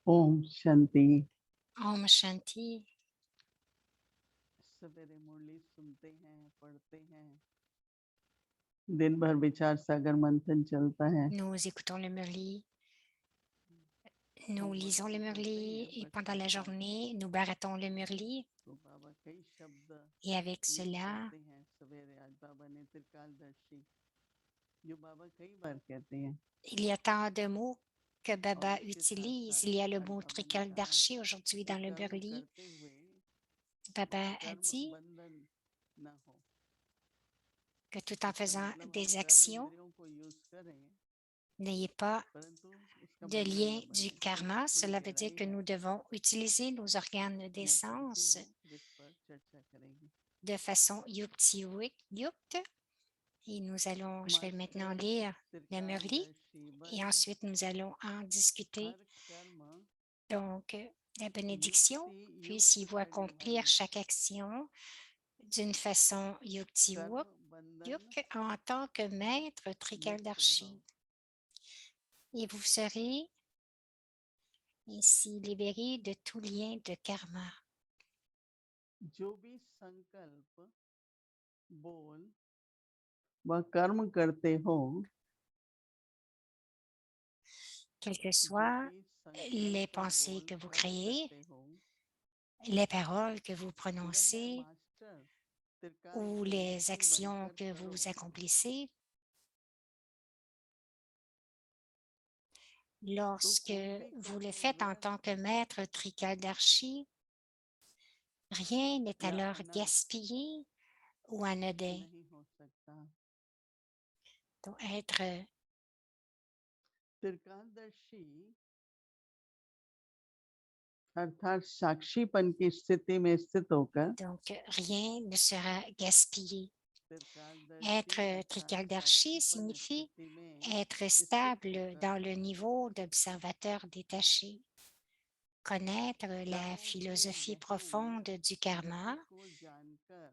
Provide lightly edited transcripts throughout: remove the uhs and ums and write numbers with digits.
ओम Shanti. Om Shanti. सवेरे मुरली सुनते हैं, पढ़ते हैं, दिन भर विचार सागर मंथन चलता है। Nous écoutons le Murli, nous homework lisons तो le करते ही Murli हैं, et बट pendant कई la बार journée, nous baratons le Murli तो बाबा कई शब्द et avec यूज cela, करते हैं। सवेरे आज बाबा ने त्रिकालदर्शी जो बाबा कई बार कहते हैं, il y a tant de mots que और Baba उसके साथ utilise. साथ Il y a le आज mot बाबा ने कहा Trikaldarshi aujourd'hui कि dans le कर्म Murli. करते हुए Baba a कर्म dit बंधन न हो। que tout en इसका faisant मतलब हम des कर्म actions, इंद्रियों को यूज करें, n'ayez pas परंतु उसका de बंधन lien न du बने। तो ये karma. थोड़ी Cela veut dire गहराई que है, nous devons utiliser nos organes des मैं पढ़ती sens हूँ जिस पर चर्चा करेंगे। de façon yukti-yukta. Et je vais maintenant master lire le Murli त्रिकालदर्शी et one ensuite nous allons en discuter. हर कर्म Donc, la bénédiction, युक्ति puisse युक्त vous करने accomplir वाली, chaque action d'une façon कर्म yukti-wuk बंधन en tant que maître मुक्त भाव। Trikaldarshi. Et vous serez ainsi libérés de tout lien de karma. जो भी संकल्प बोल व कर्म करते हो, Quelles que जो soient भी les संकल्प pensées बोल que vous कर्म créez, करते हो, les paroles que vous वह prononcez मास्टर ou les त्रिकालदर्शी actions बनकर que करो। vous accomplissez, तो lorsque कोई भी vous le कर्म faites en tant व्यर्थ que maître Trikaldarshi, rien n'est या alors अनर्थ gaspillé ou anodin. नहीं हो सकता। Donc, être, त्रिकालदर्शी अर्थात साक्षीपन की स्थिति में स्थित होकर, donc, rien ne sera gaspillé. त्रिकालदर्शी Être अर्थात Trikaldarshi साक्षीपन signifie स्थिति में être स्थित stable होकर dans le niveau d'observateur détaché, connaître la कर्मों के philosophie गहन profonde du karma गति को जानकर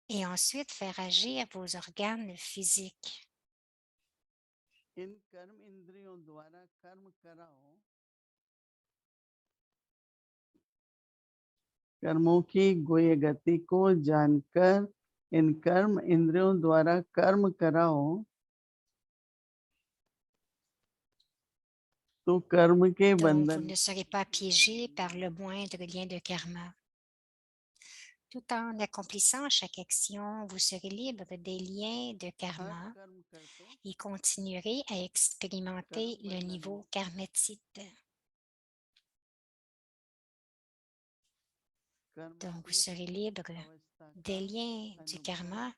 et ensuite faire agir vos organes physiques. इन कर्म इंद्रियों द्वारा कर्म कराओ। कर्मों की गुह्य गति को जानकर इन कर्म इंद्रियों द्वारा कर्म कराओ, तो कर्म के Donc, vous बंधन ne में serez pas नहीं piégé par le बंधेंगे। moindre lien de karma. Tout en accomplissant chaque action, vous serez libre des liens de हर karma कर्म करते et continuerez à expérimenter कर्म le बंधन niveau karmatique. Donc, vous serez कर्मातीत libre अवस्था का des liens du अनुभव karma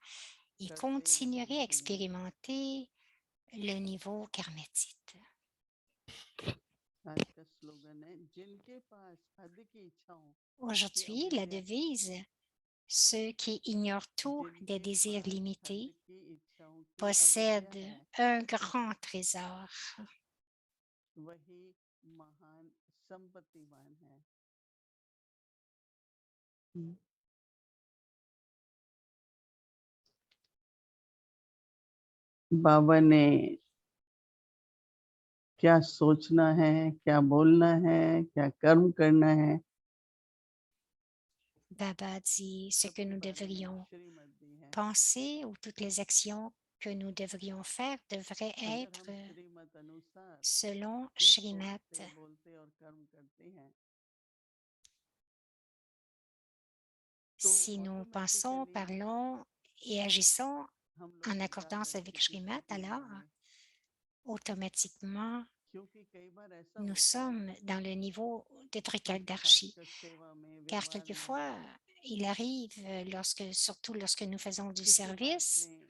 et करते continuerez à रहेंगे। expérimenter le niveau karmatique. आज का स्लोगन है, जिनके पास अधिक इच्छाओं की Aujourd'hui, la अभिव्यक्ति, devise, ceux qui ignorent tout des जिनके désirs पास limités हद की इच्छाओं की अभिव्यक्ति possèdent है, un grand trésor. वही महान संपत्तिवान है। बाबा ने क्या सोचना है, क्या बोलना है, क्या कर्म करना है, Baba dit ce que सबके nous बारे में devrions श्रीमत दी है। penser ou toutes les actions que nous devrions faire devraient अगर être हम श्रीमत अनुसार selon ही Shrimat. सोचते, बोलते और कर्म करते हैं, तो Si nous pensons, automatically parlons et agissons हम लोग en accordance त्रिकालदर्शी avec की Shrimat, स्थिति में alors होंगे। automatiquement, क्योंकि कई बार ऐसा nous होता sommes है dans le niveau de कि Trikaldarshi. खासकर सेवा में, Car व्यवहार में, quelquefois, il arrive, surtout lorsque nous faisons du किसी बात service में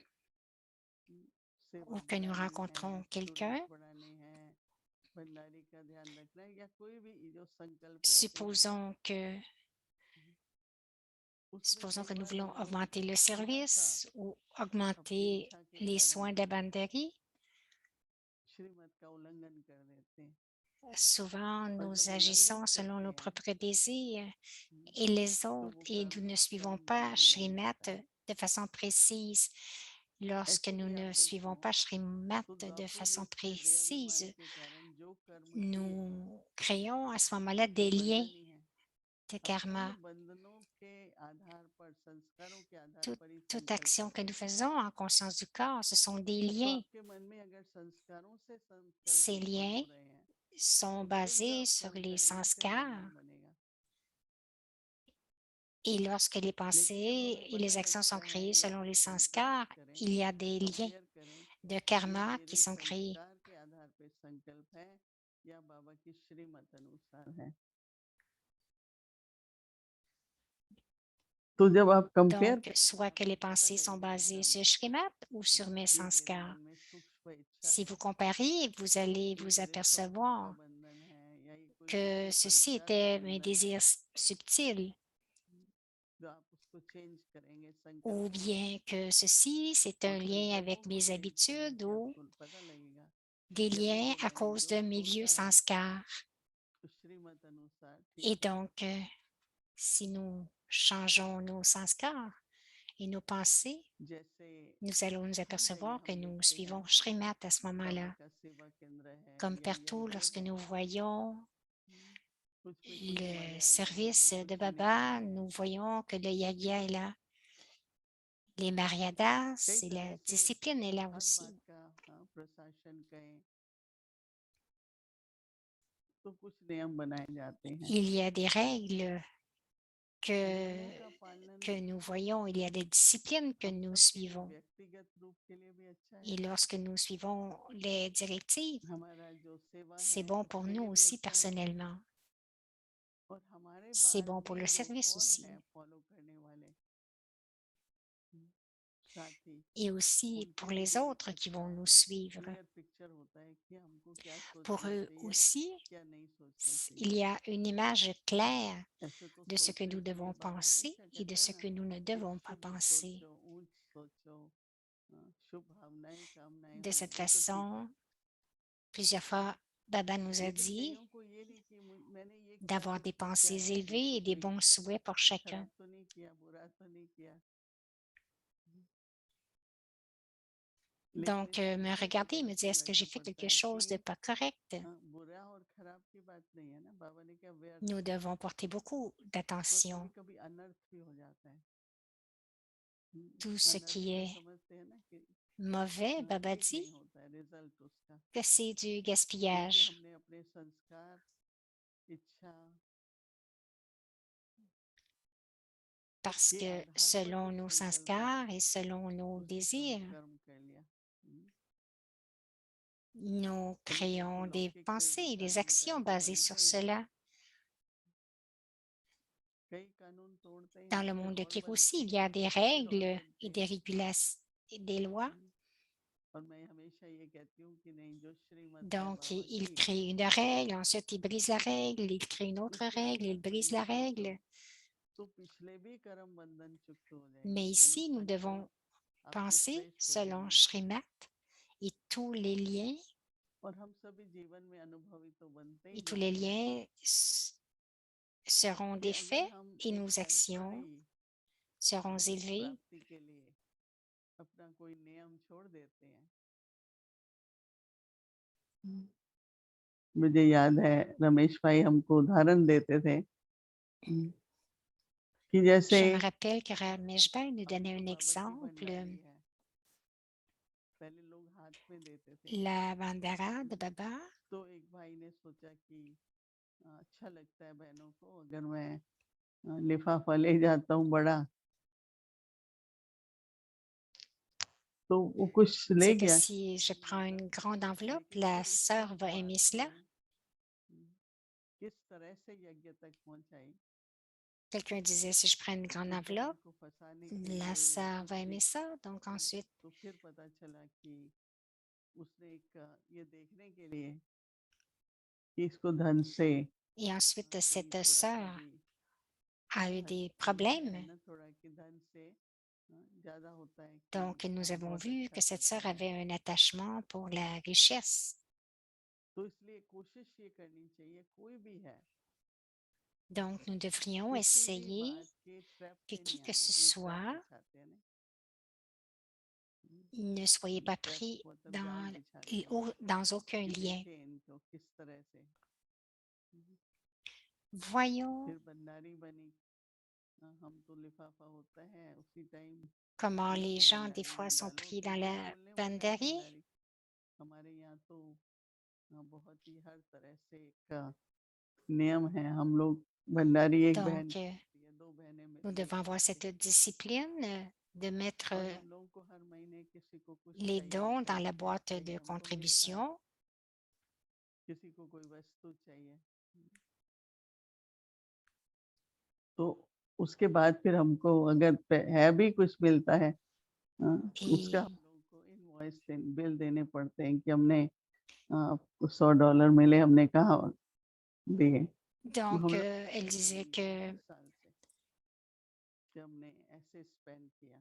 ou सेवा que nous बढ़ानी है, rencontrons quelqu'un, स्टूडेंट्स बढ़ाने हैं, भंडारी का ध्यान रखना है, या कोई भी जो संकल्प रहते हैं, supposons que उसमें Supposons कई que nous बार voulons लोग augmenter le थोड़ा सा service ou अपनी augmenter इच्छा के les कारण soins de banderie. श्रीमत का उल्लंघन कर देते हैं, Souvent, और nous जब उल्लंघन agissons selon करते nos हैं propres désirs et les तो autres, वो et nous कर्म ne suivons कर्म pas बंधन बन Shrimat जाता है। de façon précise. Lorsque ऐसे nous ही आप ne देखो suivons pas Shrimat तो de द्वापर façon युग से दयाभिमान précise, के कारण जो कर्म किए हैं nous créons à ce moment-là वो des liens बंधन ही है de और उन karma. बंधनों के आधार पर संस्कारों के आधार Toute, पर ही toute संकल्प action que आते nous हैं faisons en conscience du corps, ce sont des तो liens. आपके मन में अगर संस्कारों से संकल्प Ces उत्पन्न liens हो रहे हैं sont तो फिर जो basés आप sur कर्म les करेंगे फिर sanskars बंधन बनेगा et lorsque les लेकिन जब pensées हमें et les पता actions sont लगता है créées या selon les कंपेयर sanskars, करें il y a des liens compare करें de कि ये karma qui मेरे sont créés. संस्कार के आधार पर संकल्प है या बाबा की श्रीमत अनुसार है तो जब आप कंपेयर Donc, करेंगे soit que आपको les पता pensées sont लगेगा basées एकदम sur Shrimat ou sur mes ये मेरे sanskars. मन में सूक्ष्म इच्छा Si है vous comparez, vous allez ये vous मेरे स्वभाव का apercevoir बंधन है या ये कोई que दूसरे ceci संस्कार का était mes बंधन है désirs subtils जो आप उसको चेंज करेंगे ou संकल्पों को bien que ceci, c'est और un lien संकल्पों avec को mes चेंज करने habitudes से ou आपको पता लगेगा des कि अभी liens जो à माइंड cause जो de mes vieux सोचता है sanskars. तो श्रीमत अनुसार Et ठीक है donc, si nous changeons nos sanskars et nos pensées, जैसे nous allons nous हर जगह apercevoir que हम nous देखते हैं suivons Shrimat à ce बाबा moment-là. का सेवा केंद्र है Comme या partout, यज्ञ lorsque है nous voyons कुछ भी कुछ le मर्यादा है service de कुछ Baba, नियम है nous voyons que le yagya est là. Les maryadas कई et तरह la से discipline est là हर aussi. बात का प्रशासन कहें तो कुछ नियम बनाए जाते हैं Il y a des règles नियमों का पालन que nous voyons, il y a des disciplines que हम nous सब के लिए suivons. व्यक्तिगत रूप के लिए भी अच्छा Et है lorsque nous suivons les directives, हमारा जो सेवा c'est है bon pour उसके nous लिए भी aussi अच्छा है personnellement. और हमारे C'est बाद bon pour le में जो service और है aussi. फॉलो करने वाले साथी Et aussi उनके pour लिए les भी autres qui अच्छा vont nous suivre. Clear picture होता है कि हमको क्या Pour सोचना eux चाहिए aussi, क्या नहीं सोचना il चाहिए y a une image claire ऐसे तो de ce que सोचने nous के लिए devons बाबा penser हमेशा et de कहते हैं ce ना que nous ne कि devons pas शुभ penser. सोचो ऊंच सोचो शुभ भावनाएं कामनाएं De हो cette वो तो ठीक है façon, plusieurs fois, Baba nous a लेकिन dit कईयों को ये नहीं कि मैंने ये किया d'avoir तो des इससे क्या pensées है élevées इससे et des कोई bons souhaits pour chacun. खराब तो नहीं किया बुरा तो नहीं किया लेकिन Donc, इस me पिक्चर को regarder et me dire, दरअसल est-ce que j'ai रखना fait पड़ता quelque है chose de कि pas correct? बुरा और खराब की बात नहीं है ना बाबा ने क्या व्यर्थ Nous devons porter beaucoup और कभी d'attention. कभी अनर्थ भी हो जाता है Tout ce अनर्थ qui में est समझते हैं ना कि mauvais, Baba ठीक dit नहीं होता है रिजल्ट उसका que c'est du क्योंकि gaspillage हमने अपने संस्कार इच्छा parce के que आधार पर selon जो nos संकल्प है sanskars et selon nos उसी को हम désirs, कर्म कर लिया nous कभी कभी तो créons des लौकिक pensées et des कानून actions कायदे basées sur बनते हैं cela. कई कानून तोड़ते Dans हैं le फिर monde de और Kik बनते aussi, il y हैं a des फिर और règles बनते et हैं des régulations et des lois. और मैं हमेशा ये कहती हूँ कि नहीं जो श्रीमत है Donc, बाबा il की crée une règle, ensuite il brise la règle, il crée une autre उसके règle, आधार il पर brise ही la सोचो règle. तो पिछले भी कर्म बंधन चुक्त हो Mais जाएंगे यानी ici, nous devons संकल्प आपके penser श्रेष्ठ हो selon जाएंगे Shrimat et tous les liens, और हम सभी जीवन में अनुभवी तो बनते ही et tous les जाते हैं liens seront कि des अगर faits हम et एक nos क्षण पर actions ही seront élevées. प्राप्ति के लिए अपना कोई नियम छोड़ देते हैं मुझे याद है रमेश भाई हमको उदाहरण देते थे कि जैसे Je me rappelle que Ramesh Bhai nous अभी donnait तो un बाबा की exemple, भंडारी है पहले लोग हाथ में देते थे la bandara de Baba. तो एक भाई ने सोचा कि अच्छा लगता है बहनों को अगर मैं लिफाफा ले जाता हूँ बड़ा तो वो कुछ ले C'est que गया si je prends une grande enveloppe, लेकिन la फिर उसने sœur va aimer बाद cela. में किस तरह से यज्ञ तक पहुंचाई Quelqu'un disait, si je prends une grande एक बहन enveloppe, को फंसाने के la लिए या sœur va कुछ भी aimer ça. Donc ensuite, तो फिर पता चला कि उसने एक ये देखने के लिए कि इसको धन से et ensuite, कहीं cette थोड़ा सा sœur भी a eu des बचपन में होता है problèmes. ना थोड़ा कि धन से ज्यादा होता है कि Donc, nous avons बहुत vu अच्छा que cette करता sœur है avait un attachement pour la richesse. तो इसलिए कोशिश ये करनी चाहिए कोई भी है Donc, nous devrions किसी भी essayer बात के ट्रैप que में qui नहीं que आना ce ये ट्रैप soit, सिखाते हैं ना Ne soyez pas trap pris मतलब जाल बिछा दिया है dans aucun कि lien. देखें इनको किस तरह से। Voyons फिर भंडारी बनी। हम तो लिफाफा होता है उसी time comment les gens, des Bhandari fois, में sont डालो pris तो dans फिर la बोलने लगता है banderie. भंडारी। हमारे यहाँ तो बहुत ही हर तरह से एक नियम है। हम लोग भंडारी एक बहन Donc, की होती है, दो बहनें nous मिलके devons avoir करती cette हैं discipline de mettre और हम लोगों को हर महीने किसी को कुछ les चाहिए dons होता है, dans la जैसे boîte कहीं de हमको मिलता है, contribution. किसी को कोई वस्तु चाहिए, तो उसके बाद फिर हमको अगर है भी कुछ मिलता है, उसका हम Et लोगों को इनवॉइस बिल देने पड़ते हैं कि हमने $100 मिले, हमने कहाँ दिए। donc, हम लोग elle करते disait रहेंगे que बहुत साल से कि हमने ऐसे स्पेंड किया।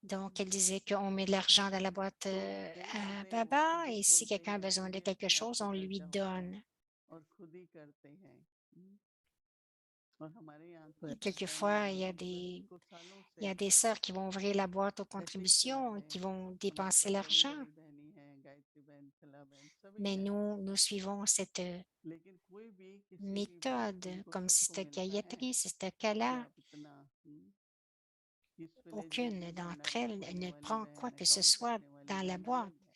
Donc, elle disait qu'on met de l'argent dans la boîte तो कई à होते हैं वो Baba खुद ही et si खोलते quelqu'un a हैं, besoin de कोई quelque अच्छे chose, आपके on lui खर्चा होता है donne. और खुद ही करते हैं। और हमारे यहाँ तो Et ऐसा है नहीं, quelquefois, हम लोग कुछ सालों il y से a des sœurs qui vont ouvrir la boîte aux ऐसे ही चला contributions et रहे qui हैं। vont हमारे dépenser साथ बड़ी l'argent. बड़ी बहनी है, गायत्री बहन, कला बहन, सभी Mais हैं। nous suivons cette लेकिन कोई भी किसी भी बात méthode, उनको comme सबको Sister मिलता है Gayatri, Sister कि Kala. आप इतना इस विलेज में Aucune भी d'entre भंडारी elles खोलने ne वाली prend quoi बहन, que ce अकाउंट soit करने वाली dans la बहन boîte. अलग है।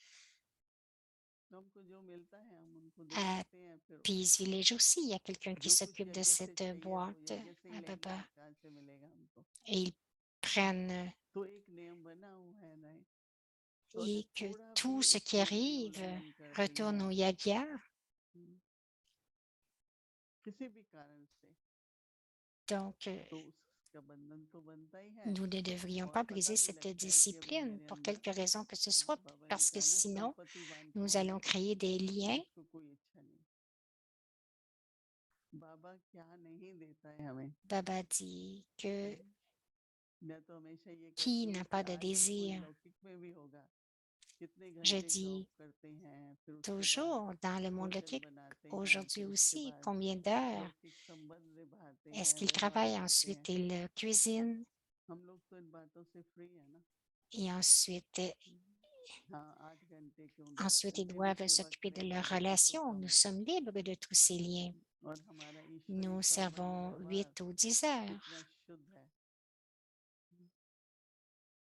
हमको जो मिलता है हम उनको दे À देते हैं, फिर Peace Village aussi, il y a quelqu'un qui जो कुछ s'occupe de यज्ञ से cette चाहिए तो boîte यज्ञ से ही à लेंगे, Baba. और कहाँ से मिलेगा हमको। Et ils prennent तो एक नियम बना हुआ है ना, तो अगर et que थोड़ा भी tout ce उस qui नियम में arrive उल्लंघन कर देंगे retourne au आप, Yagia. किसी भी कारण से, Donc, तो उसका बंधन तो बनता ही है। nous ne devrions और pas पता briser भी cette लगता है कि अभी discipline मेरे pour अंदर quelque raison que ce soit, बाबा ने parce que कहा ना, sinon, संपत्ति बांटने nous वाले allons créer des liens. जिसको कोई इच्छा नहीं। बाबा क्या नहीं देता है हमें। Baba dit que मैं तो हमेशा ये qui कहती हूँ n'a कि pas de आज भी कोई désir? लौकिक में भी होगा, कितने Je घंटे जॉब dis करते हैं, फिर उसके बाद toujours dans le monde भोजन logique, बनाते हैं, aujourd'hui फिर उसके aussi, बाद combien d'heures लौकिक संबंध निभाते est-ce हैं, qu'il व्यवहार travaille? करते हैं। Ensuite, il cuisine हम लोग तो इन बातों से फ्री है ना। et ensuite, हाँ, 8 घंटे क्यों, दस ensuite ils घंटे भी doivent सेवा s'occuper de करें तो leur वो भी तो relation. कम Nous है। sommes libres de tous ces liens. और हमारा ईश्वरी Nous संबंध servons व्यवहार 8 ou 10 heures. कितना शुद्ध है।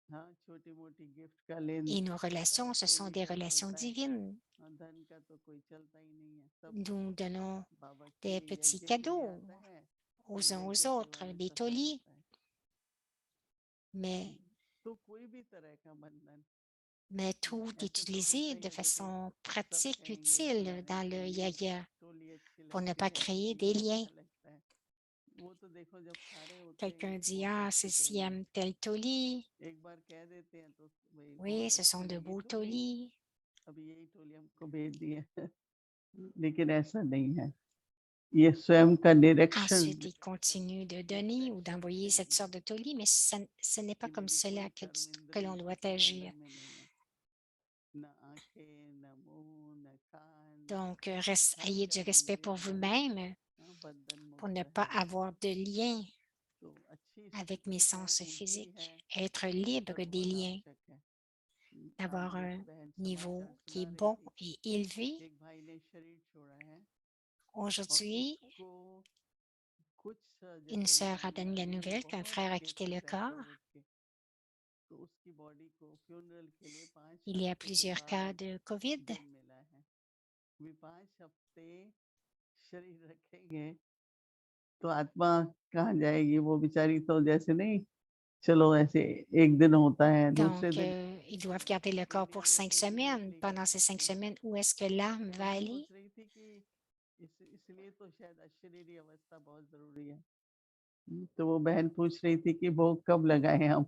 हाँ, छोटी मोटी गिफ्ट का लेन Et nos होता है relations, ce तो sont भी des ठीक relations होता है। divines. धन का तो कोई चलता ही नहीं है, सब Nous donnons बाबा के des लिए petits यज्ञ के लिए cadeaux आता है, और aux uns aux यज्ञ सेवा autres, में des सफल tolis, होता है। mais, तो कोई भी तरह का बंधन, mais tout est ऐसे तो होता utilisé ही de है, जैसे façon सब pratique, कहेंगे utile फलाने dans के le लिए yaga टोली अच्छी pour ne लगती pas है, créer उनके des लिए liens. अच्छा लगता है। वो तो देखो जब खा रहे होते हैं Quelqu'un तो dit, बहुत ah, अच्छी ceci टोली, aime tel toli. एक बार कह देते हैं तो भाई Oui, बहुत ce sont अच्छी de लगी beaux टोली, tolis. अभी यही टोली हमको भेज दी है। लेकिन ऐसा नहीं है, ये स्वयं का निरीक्षण Ensuite, il continue de donner ou d'envoyer cette sorte de tolis, mais ce n'est pas कि comme मेरी cela कोई कर्म que l'on इंद्री doit इस agir. बंधन में नहीं है, न आंखें, न मुंह, न कान, Donc, हर ayez du कर्म respect इंद्री pour हमारी vous-même बंधन pour मुक्त ne है। pas avoir de lien तो अच्छी avec mes स्थिति है, sens ऊंची physiques, है, être libre तब des बहुत liens, आवश्यक है। आज d'avoir एक un बहन niveau समाचार qui सुना est रही bon थी et élevé. कि एक भाई ने शरीर छोड़ा है और Aujourd'hui, उसको कुछ une जैसे sœur a donné la बीमारी हुई, nouvelle qu'un बहुत frère a quitté cases le हैं corps. कोविड के, तो उसकी बॉडी को फ्यूनरल के लिए पाँच Il y a हफ्ते के plusieurs cas बाद de COVID. दिन मिला है। वे 5 हफ्ते शरीर रखेंगे तो आत्मा कहाँ जाएगी, वो बेचारी तो जैसे नहीं, चलो ऐसे एक दिन होता है, दूसरे Donc, दिन ils doivent garder le corps pour दुनिया में 5 कहीं भी मूव semaines. नहीं कर Pendant ces 5 सकते हैं। semaines, où est-ce que l'âme तो va मैं aller? सोच रही थी कि इसलिए तो शायद अशरीरी अवस्था बहुत जरूरी है। तो वो बहन पूछ रही थी कि वो कब लगाए हम,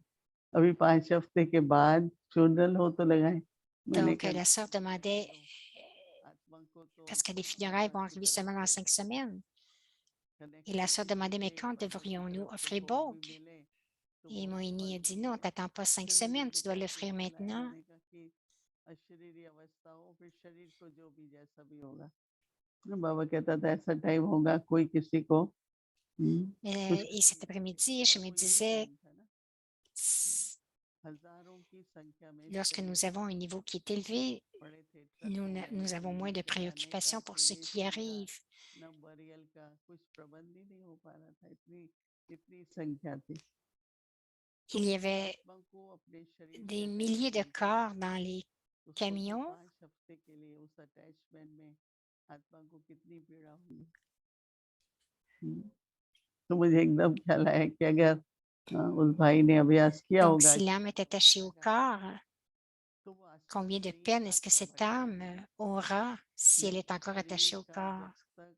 अभी 5 हफ्ते के बाद फ्यूनरल हो तो लगाए। मैंने Donc, कहा la नहीं, sœur अभी रहने demandait, दो, आत्मा को तो parce que les funérailles भगवान vont की arriver तरफ seulement dans से 5 semaines. Et la connection sœur भी demandait, mais टूटे, quand बाबा की devrions-nous तरफ से offrir भोग भी Bog? मिले, तो Et बहुत Moïni बहुत a dit, non, जरूरी है। t'attends pas 5 फिर मुझे semaines, tu dois दोबारा से l'offrir ख्याल आया, maintenant. मैंने कहा कि अशरीरी अवस्था हो, फिर शरीर को जो भी जैसा भी होगा। बाबा कहता था ऐसा टाइम होगा कोई किसी को कुछ Et कर cet नहीं après-midi, सकेगा, je और me वो यही disais, टाइम था ना। हज़ारों की संख्या में Lorsque nous शहीद avons un niveau qui est élevé, पड़े थे, ट्रक में nous गए, avons moins de लेके जाने का préoccupations pour ce qui cremation का, arrive. न बरियल का कुछ प्रबंध ही नहीं हो पा रहा था, इतनी इतनी संख्या थी। तो Il y उस avait आत्मा को अपने शरीर से des milliers de अटैचमेंट है, corps dans les तो सोचो camions. 5 हफ्ते के लिए उस अटैचमेंट में आत्मा को कितनी पीड़ा होगी। हुँ। तो मुझे एकदम ख्याल आया कि अगर उस भाई ने अभ्यास किया Donc, होगा si कि l'âme est बाबा attachée au बताएगा, corps, तो वो आश्चर्य combien de से ही peine est-ce que आत्मा cette बढ़ âme जाएगी। aura si elle लेकिन est encore attachée शरीर au का जब corps? तक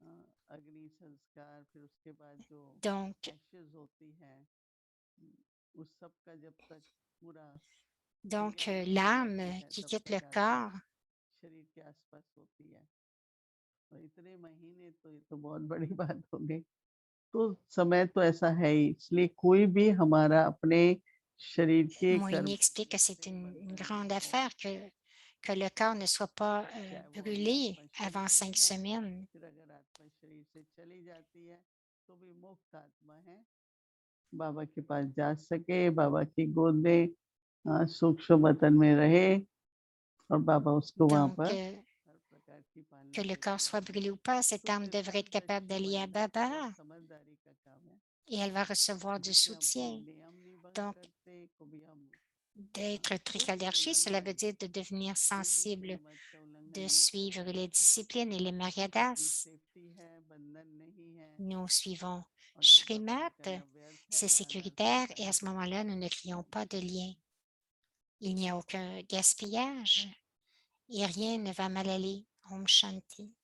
अ, अग्नि संस्कार फिर उसके बाद जो Donc, एशेज़ होती हैं, उस सब का जब तक पूरा donc क्रिया नहीं हो l'âme जाती है, qui तब quitte le तक आत्मा corps, शरीर के आस-पास होती है। और इतने महीने तो ये तो बहुत बड़ी बात हो गई। तो समय तो ऐसा है ही, इसलिए कोई भी हमारा अपने शरीर के Moïni explique que कर्मफलों c'est से une बंधन grande में हो, affaire que le corps ne soit pas चाहे वो अभी brûlé आत्मा avant शरीर में 5 है, semaines. फिर अगर आत्मा शरीर से चली जाती है, तो भी मुक्त आत्मा है, बाबा के पास जा सके, बाबा की गोद में सूक्ष्म वतन में रहे और बाबा उसको वहाँ Donc, पर हर प्रकार की que पालना le corps देते soit रहेंगे। brûlé ou pas, cette तो âme devrait être capable कृतज्ञ d'aller à बनना तो Baba बहुत समझदारी का काम है। et elle va recevoir du जैसे हम कोई soutien. नियम नहीं भंग Donc, करते, कभी हम d'être कोई भी trichoderchie, cela veut उल्लंघन, dire de devenir कोई भी sensible, श्रीमत का उल्लंघन de नहीं suivre करते, les disciplines et les अपनी mariadas. सेफ्टी है, बंधन नहीं है, Nous suivons और जो Shrimat, भक्ति करना व्यर्थ है, c'est आना sécuritaire व्यर्थ et à है। ce moment-là, nous ne créons pas de lien. Il n'y a aucun gaspillage et rien ne va mal aller. Om Shanti.